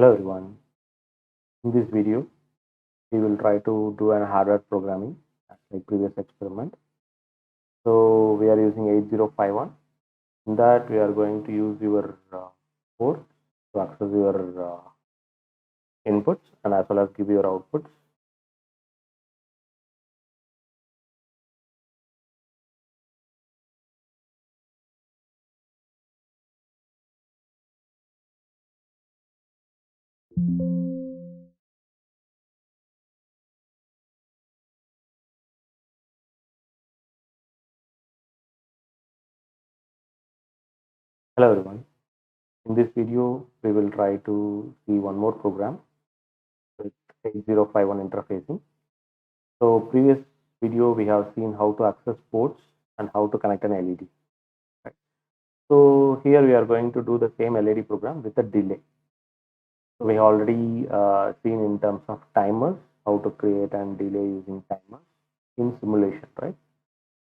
Hello everyone. In this video, we will try to do an hardware programming as like previous experiment. So we are using 8051. In that, we are going to use your port to access your inputs and as well as give your outputs. Hello everyone. In this video, we will try to see one more program with 8051 interfacing. So previous video, we have seen how to access ports and how to connect an LED. Right? So here we are going to do the same LED program with a delay. So we already seen in terms of timers how to create and delay using timers in simulation, right?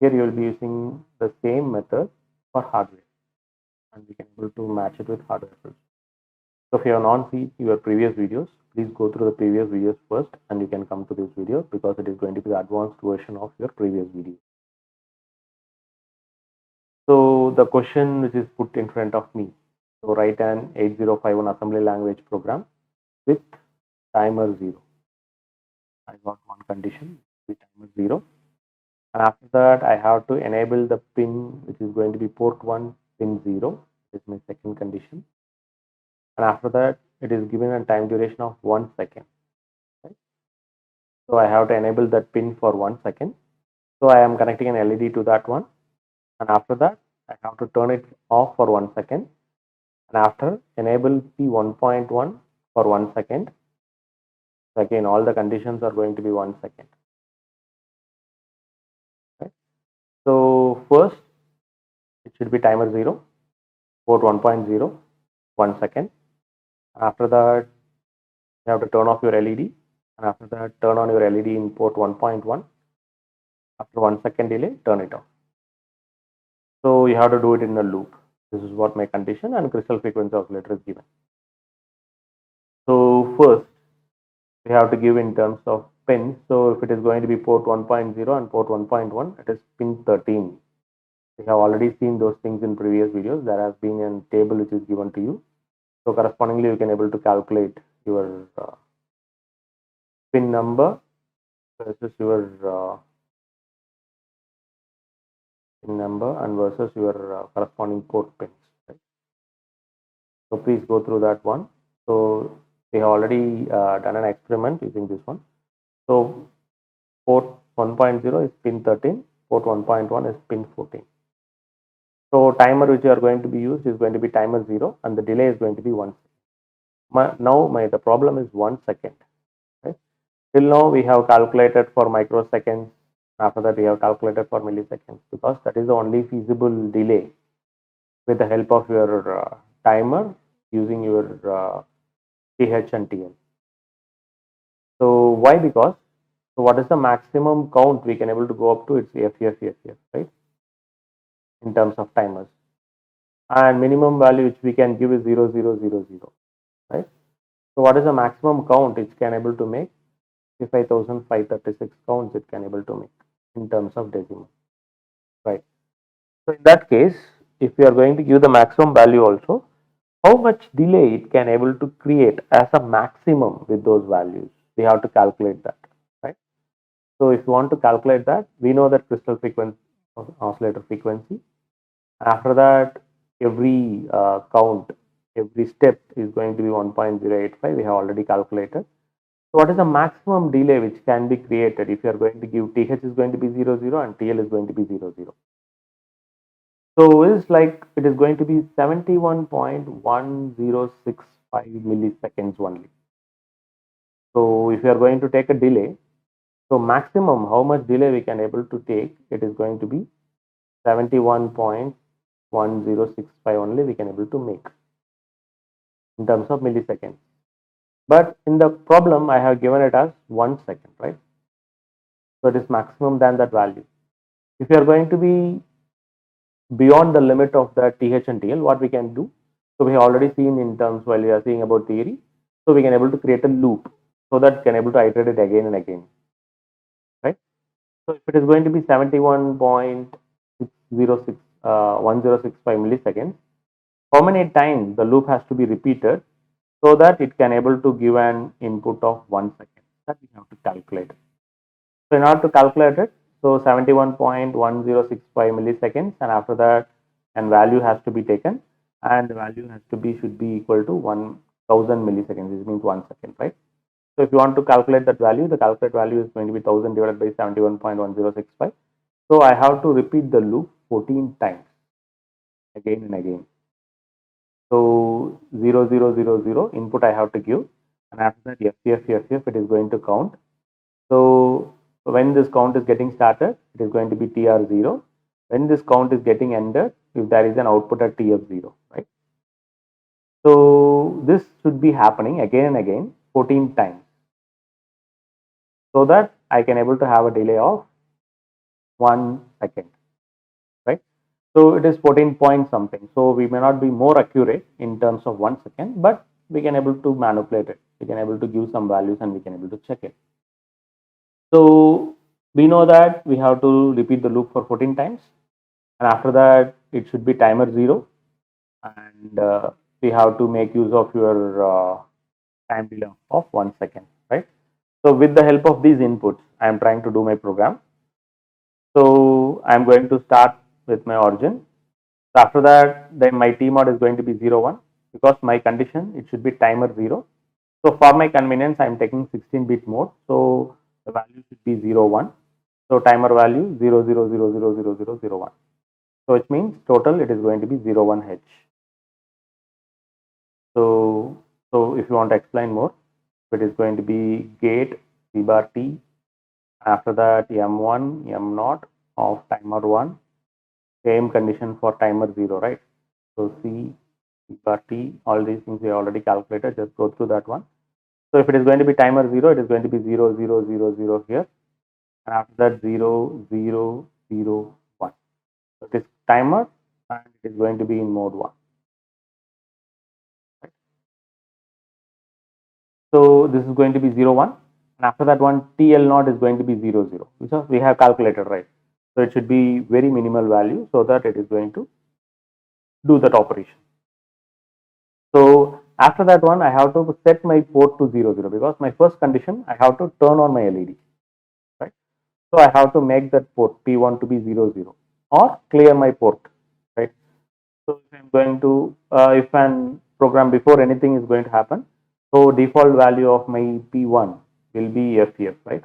Here you will be using the same method for hardware, and we can able to match it with hardware first. So if you have not seen your previous videos, please go through the previous videos first, and you can come to this video because it is going to be the advanced version of your previous video. So the question which is put in front of me, so write an 8051 assembly language program with timer 0. I got one condition with timer 0, and after that I have to enable the pin which is going to be port 1 pin 0. This is my second condition, and after that it is given a time duration of 1 second, right? So I have to enable that pin for 1 second. So I am connecting an LED to that one, and after that I have to turn it off for 1 second, and after enable P1.1 for 1 second. So again, all the conditions are going to be 1 second. Right? So first it should be timer 0, port 1.0, 1 second. After that you have to turn off your LED, and after that turn on your LED in port 1.1. After 1 second delay, turn it off. So you have to do it in a loop. This is what my condition, and crystal frequency oscillator is given. So first we have to give in terms of pins. So if it is going to be port 1.0 and port 1.1, it is pin 13. We have already seen those things in previous videos. There has been a table which is given to you. So correspondingly, you can able to calculate your pin number versus your pin number and versus your corresponding port pins. Right? So please go through that one. So we have already done an experiment using this one. So port 1.0 is pin 13, port 1.1 is pin 14. So timer which you are going to be used is going to be timer 0, and the delay is going to be 1 second. The problem is 1 second. Right? Till now we have calculated for microseconds. After that we have calculated for milliseconds because that is the only feasible delay with the help of your timer using your TH and TL. So why? Because so what is the maximum count we can able to go up to? It's F, right? In terms of timers, and minimum value which we can give is 0000, right? So what is the maximum count it can able to make? 55,536 counts it can able to make in terms of decimal, right? So in that case, if we are going to give the maximum value also, how much delay it can able to create as a maximum with those values, we have to calculate that, right? So if you want to calculate that, we know that crystal frequency oscillator frequency. After that, every count, every step is going to be 1.085. We have already calculated. So what is the maximum delay which can be created if you are going to give TH is going to be 00 and TL is going to be 00. So it's like it is going to be 71.1065 milliseconds only. So if you are going to take a delay, so maximum how much delay we can able to take, it is going to be 71.1065 only we can able to make in terms of milliseconds. But in the problem I have given it as 1 second, right? So it is maximum than that value. If you are going to be beyond the limit of the TH and TL, what we can do? So we have already seen in terms while we are seeing about theory. So we can able to create a loop so that can able to iterate it again and again, right? So if it is going to be 71.606 1065 milliseconds, how many times the loop has to be repeated so that it can able to give an input of 1 second? That we have to calculate. So in order to calculate it, so 71.1065 milliseconds, and after that, and value has to be taken, and the value has to be should be equal to 1000 milliseconds. This means 1 second, right? So if you want to calculate that value, the calculate value is going to be 1000 divided by 71.1065. So I have to repeat the loop 14 times, again and again. So 0000 input I have to give, and after that FF it is going to count. So when this count is getting started, it is going to be TR0. When this count is getting ended, if there is an output at TF0, right? So this should be happening again and again 14 times, so that I can able to have a delay of 1 second, right? So it is 14 point something. So we may not be more accurate in terms of 1 second, but we can able to manipulate it. We can able to give some values and we can able to check it. So we know that we have to repeat the loop for 14 times, and after that it should be timer 0, and we have to make use of your time delay of 1 second, right? So with the help of these inputs, I am trying to do my program. So I am going to start with my origin. So after that, then my T mod is going to be 0 1, because my condition it should be timer 0. So for my convenience, I am taking 16-bit mode. So the value should be 0 1. So timer value 00000001. So which means total it is going to be 01H. So if you want to explain more, it is going to be gate C bar T. After that M1 M0 of timer 1. Same condition for timer 0, right? So C bar T, all these things we already calculated. Just go through that one. So if it is going to be timer 0, it is going to be 0000 here, and after that 0001. So it is timer, and it is going to be in mode 1. Right? So this is going to be 0 1, and after that one TL0 is going to be 0 0, which we have calculated, right? So it should be very minimal value so that it is going to do that operation. So after that one, I have to set my port to 0 0, because my first condition I have to turn on my LED, right? So I have to make that port P1 to be 0 0 or clear my port, right? So if I'm going to if an program before anything is going to happen, so default value of my P1 will be FF, right?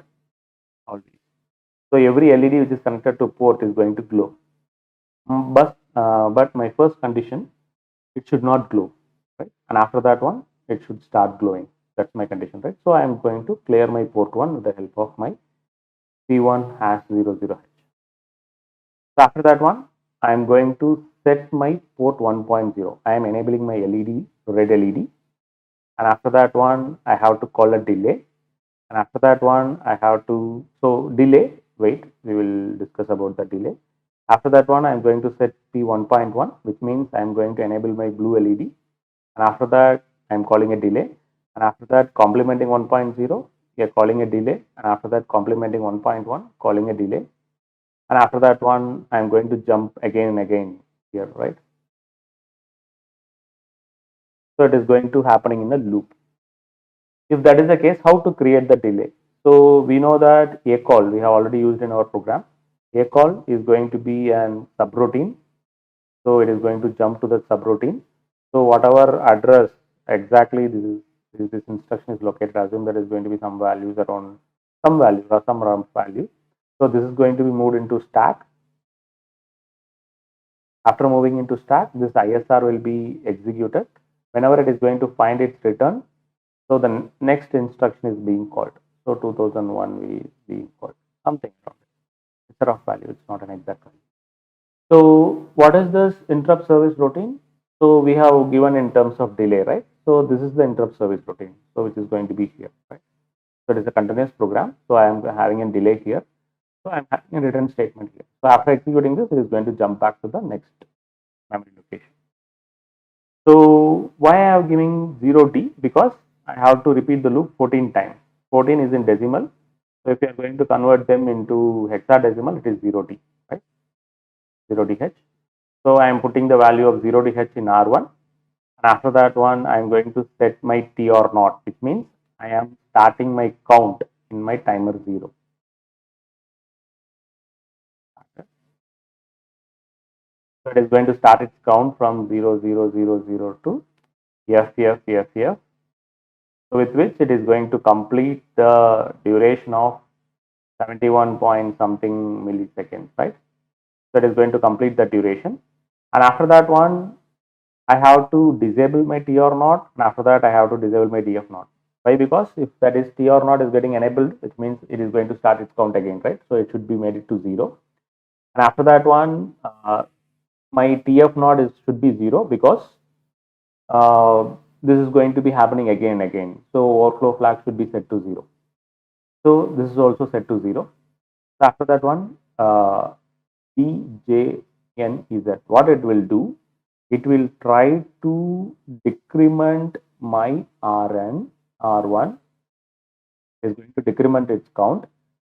Always. So every LED which is connected to port is going to glow. But my first condition, it should not glow, right? And after that one, it should start glowing. That's my condition, right? So I am going to clear my port 1 with the help of my P1 hash 00H. So after that one, I am going to set my port 1.0. I am enabling my LED, red LED. And after that one, I have to call a delay. And after that one, I have to, so delay, wait, we will discuss about the delay. After that one, I am going to set P1.1, which means I am going to enable my blue LED. And after that, I am calling a delay. And after that, complementing 1.0, we are calling a delay. And after that, complementing 1.1, calling a delay. And after that one, I am going to jump again and again here, right? So it is going to happening in a loop. If that is the case, how to create the delay? So we know that a call we have already used in our program. A call is going to be an subroutine. So it is going to jump to the subroutine. So whatever address exactly this instruction is located, assume there is going to be some values around some value or some round value. So this is going to be moved into stack. After moving into stack, this ISR will be executed. Whenever it is going to find its return, so the next instruction is being called. So 2001 is being called, something around it. It's a rough value, it's not an exact value. So what is this interrupt service routine? So we have given in terms of delay, right? So this is the interrupt service routine, so which is going to be here, right? So it is a continuous program. So I am having a delay here. So I am having a return statement here. So after executing this, it is going to jump back to the next memory location. So why I am giving 0D? Because I have to repeat the loop 14 times. 14 is in decimal. So if you are going to convert them into hexadecimal, it is 0t, right? 0th. So I am putting the value of 0th in R1. And after that one, I am going to set my T or not, which means I am starting my count in my timer 0. So it is going to start its count from 00000 to FFFF, so with which it is going to complete the duration of 71 point something milliseconds, right? So it is going to complete the duration. And after that one, I have to disable my T or not, and after that I have to disable my DF not. Why? Because if that is T or not is getting enabled, which means it is going to start its count again, right? So it should be made it to 0. And after that one, my TF not should be 0 because this is going to be happening again and again. So overflow flag should be set to 0. So this is also set to 0. So after that one, DJN what it will do, it will try to decrement my R1 is going to decrement its count,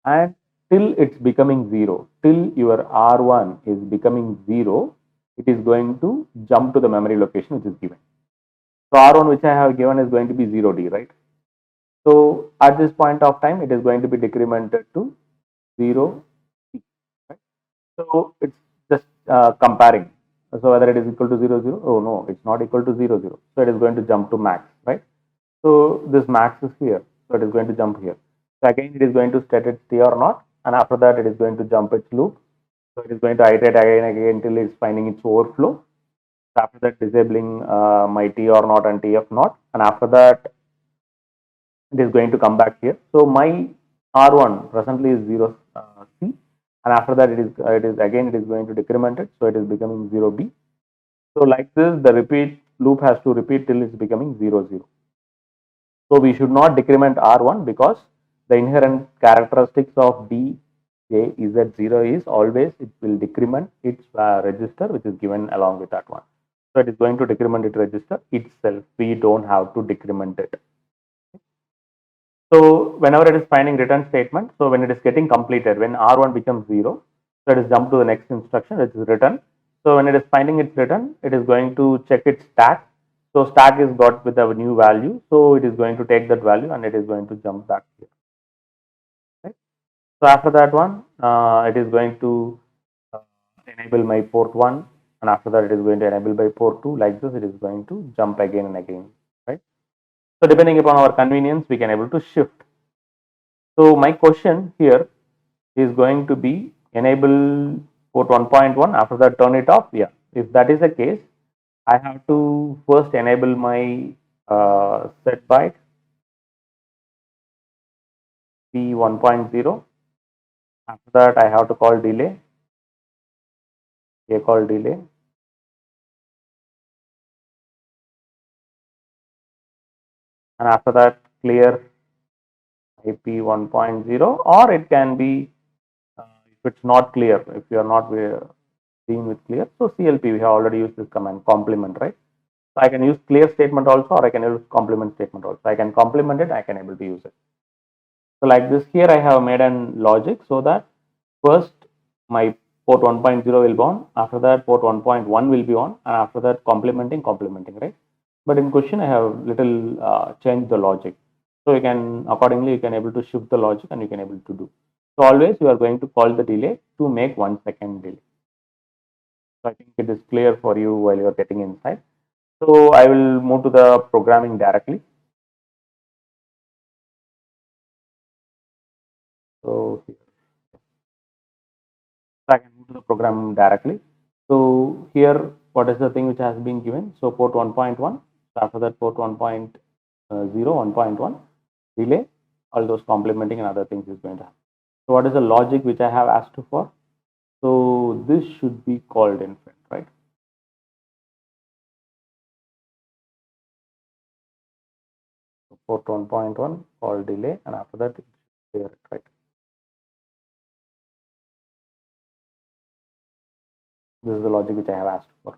and till it's becoming 0, till your R1 is becoming 0, it is going to jump to the memory location which is given. So R1 which I have given is going to be 0D, right? So at this point of time, it is going to be decremented to 0. Right? So it's just comparing. So whether it is equal to 0, 0, oh no, it's not equal to 0, 0. So it is going to jump to max, right? So this max is here. So it is going to jump here. So again, it is going to set its T or not. And after that, it is going to jump its loop. So it is going to iterate again and again until it's finding its overflow. So after that, disabling my T or not and TF not. And after that, it is going to come back here. So my R1 presently is 0 C, and after that it is again it is going to decrement it, so it is becoming 0 B. So like this, the repeat loop has to repeat till it's becoming 0 0. So we should not decrement R1 because the inherent characteristics of DJZ0 is always it will decrement its register which is given along with that one. So it is going to decrement its register itself. We don't have to decrement it. So whenever it is finding return statement, so when it is getting completed, when R1 becomes 0, so it is jump to the next instruction, which is return. So when it is finding its return, it is going to check its stack. So stack is got with a new value, so it is going to take that value and it is going to jump back here. Right? So after that one, it is going to enable my port 1, and after that it is going to enable by port 2. Like this, it is going to jump again and again. Right? So depending upon our convenience, we can able to shift. So my question here is going to be enable port 1.1, after that turn it off. Yeah, if that is the case, I have to first enable my set byte P1.0. After that, I have to call delay, call delay. And after that, clear IP 1.0, or it can be if it's not clear, if you are not dealing with clear. So CLP, we have already used this command complement, right? So I can use clear statement also, or I can use complement statement also. I can complement it, I can able to use it. So like this, here I have made an logic so that first my port 1.0 will be on, after that port 1.1 will be on, and after that complementing, right? But in question, I have little changed the logic. So you can accordingly you can able to shift the logic and you can able to do. So always you are going to call the delay to make 1 second delay. So I think it is clear for you while you are getting inside. So I will move to the programming directly. So I can move to the program directly. So here, what is the thing which has been given? So port 1.1. After that, port 1.0, 1.1 delay. All those complementing and other things is going to happen. So what is the logic which I have asked for? So this should be called in front, right? So port 1.1 call delay, and after that, clear it, right? This is the logic which I have asked for.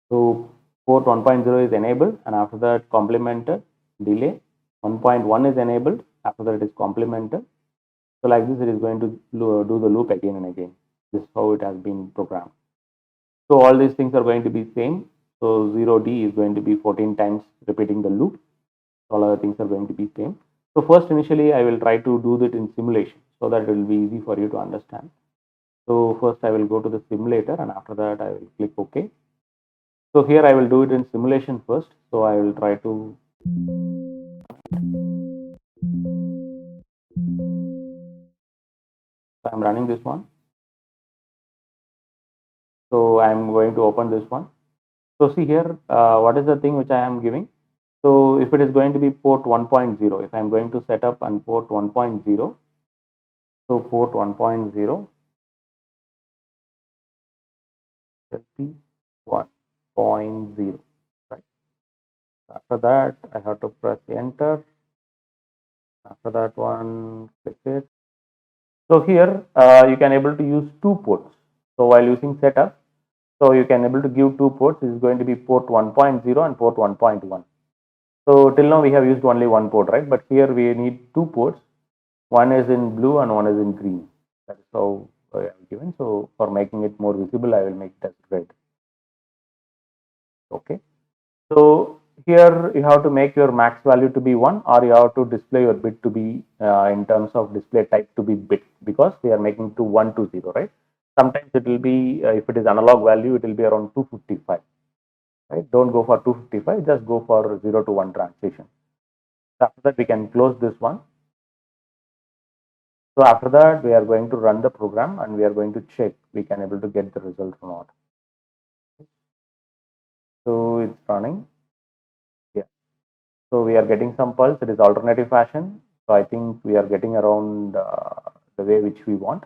So port 1.0 is enabled, and after that complemented delay, 1.1 is enabled. After that, it is complemented. So like this, it is going to do the loop again and again. This is how it has been programmed. So all these things are going to be same. So 0D is going to be 14 times repeating the loop. All other things are going to be same. So first, initially, I will try to do that in simulation so that it will be easy for you to understand. So first, I will go to the simulator, and after that, I will click OK. So here I will do it in simulation first. So I will try to. So I'm running this one. So I'm going to open this one. So see here, what is the thing which I am giving? So if it is going to be port 1.0, if I'm going to set up on port 1.0, so port 1.0, 51.0, right? After that, I have to press enter. After that one, click it. So here, you can able to use two ports. So while using setup, so you can able to give two ports. This is going to be port 1.0 and port 1.1. So till now we have used only one port, right? But here we need two ports. One is in blue and one is in green. That is how I have given. So for making it more visible, I will make it as red. Okay. So here you have to make your max value to be 1, or you have to display your bit to be in terms of display type to be bit, because we are making to 1 to 0, right? Sometimes it will be, if it is analog value, it will be around 255, right? Don't go for 255, just go for 0 to 1 transition. After that, we can close this one. So after that, we are going to run the program and we are going to check we can able to get the result or not. So it's running. Yeah. So we are getting some pulse. It is alternative fashion. So I think we are getting around the way which we want.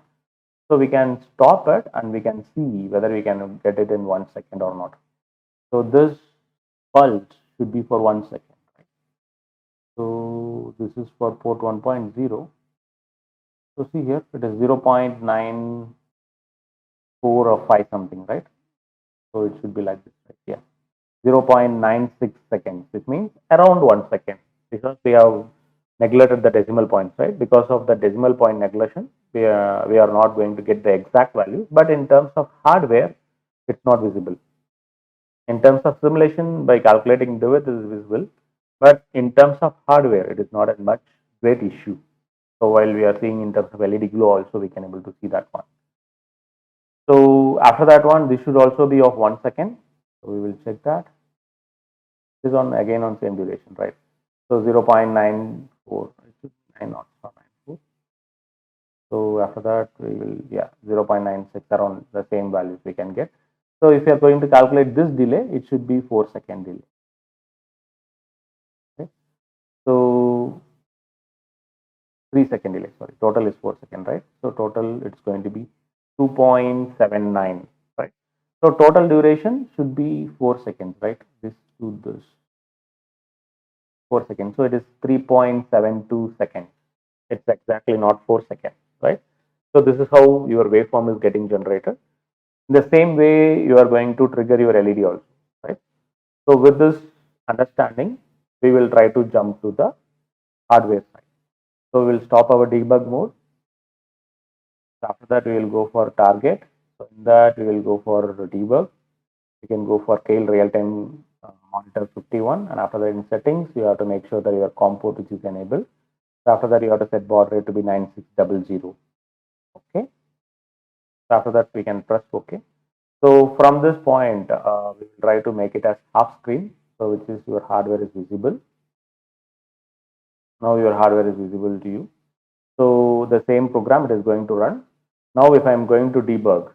So we can stop it and we can see whether we can get it in 1 second or not. So this pulse should be for 1 second. Right? So this is for port 1.0. So see here, it is 0.94 or 5 something, right? So it should be like this, right? Yeah. 0.96 seconds, which means around 1 second, because we have neglected the decimal points, right? Because of the decimal point neglection, we are not going to get the exact value, but in terms of hardware, it's not visible. In terms of simulation, by calculating the width, it is visible, but in terms of hardware, it is not a much great issue. So while we are seeing in terms of LED glow also, we can able to see that one. So after that one, this should also be of 1 second. So we will check that. This is on again on same duration, right? So 0.94, 9 not 94. So after that, we will, yeah, 0.96, around the same values we can get. So if you are going to calculate this delay, it should be 4-second delay. Okay. So 3-second delay, sorry, total is 4 second, right? So total it's going to be 2.79, right? So total duration should be 4 seconds, right? This to this 4 seconds. So it is 3.72 seconds. It's exactly not 4 seconds, right? So this is how your waveform is getting generated. In the same way, you are going to trigger your LED also, right? So with this understanding, we will try to jump to the hardware side. So we will stop our debug mode. After that, we will go for target. So in that, we will go for debug. You can go for Keil real-time monitor 51, and after that, in settings, you have to make sure that your COM port which is enabled. So after that, you have to set baud rate to be 9600. Okay. So after that, we can press OK. So from this point, we will try to make it as half screen, so which is your hardware is visible. Now your hardware is visible to you. So the same program it is going to run. Now if I am going to debug,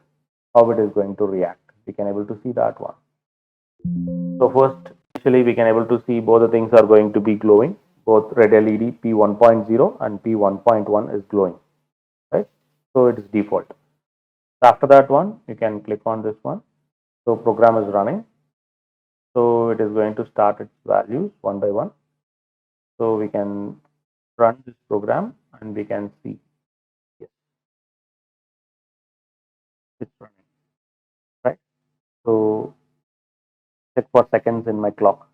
how it is going to react, we can able to see that one. So first, initially we can able to see both the things are going to be glowing. Both red LED P1.0 and P1.1 is glowing, right? So it is default. After that one, you can click on this one. So program is running. So it is going to start its values one by one. So we can run this program and we can see, yes, it's running, right? So check for seconds in my clock.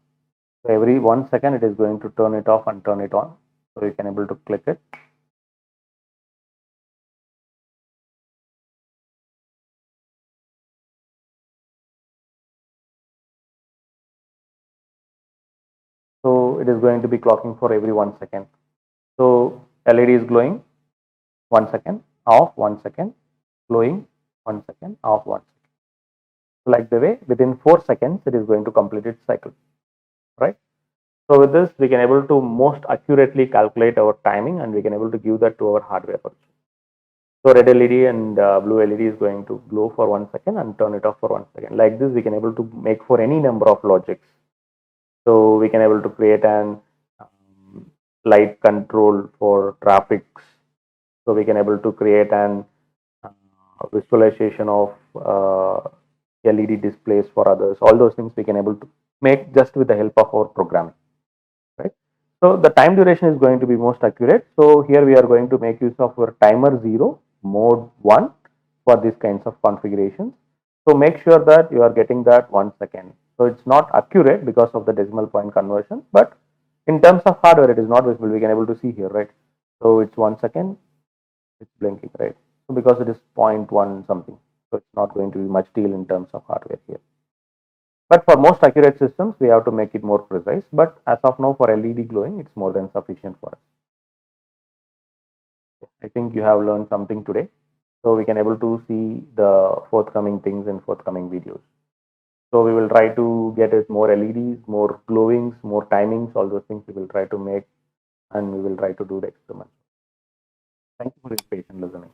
So every 1 second, it is going to turn it off and turn it on. So you can able to click it. So it is going to be clocking for every 1 second. So LED is glowing 1 second, off 1 second, glowing 1 second, off 1 second. So like the way within 4 seconds, it is going to complete its cycle, right? So with this, we can able to most accurately calculate our timing, and we can able to give that to our hardware also. So red LED and blue LED is going to glow for 1 second and turn it off for 1 second. Like this, we can able to make for any number of logics. So we can able to create an light control for traffics. So we can able to create an visualization of LED displays for others. All those things we can able to make just with the help of our programming, right? So the time duration is going to be most accurate. So here we are going to make use of our timer 0, mode 1 for these kinds of configurations. So make sure that you are getting that 1 second. So it's not accurate because of the decimal point conversion, but in terms of hardware, it is not visible. We can able to see here, right? So it's 1 second, it's blinking, right? So because it is 0.1 something, so it's not going to be much deal in terms of hardware here. But for most accurate systems, we have to make it more precise. But as of now, for LED glowing, it's more than sufficient for us. I think you have learned something today. So we can able to see the forthcoming things in forthcoming videos. So we will try to get it more LEDs, more glowings, more timings, all those things we will try to make, and we will try to do the experiment. Thank you for your patient listening.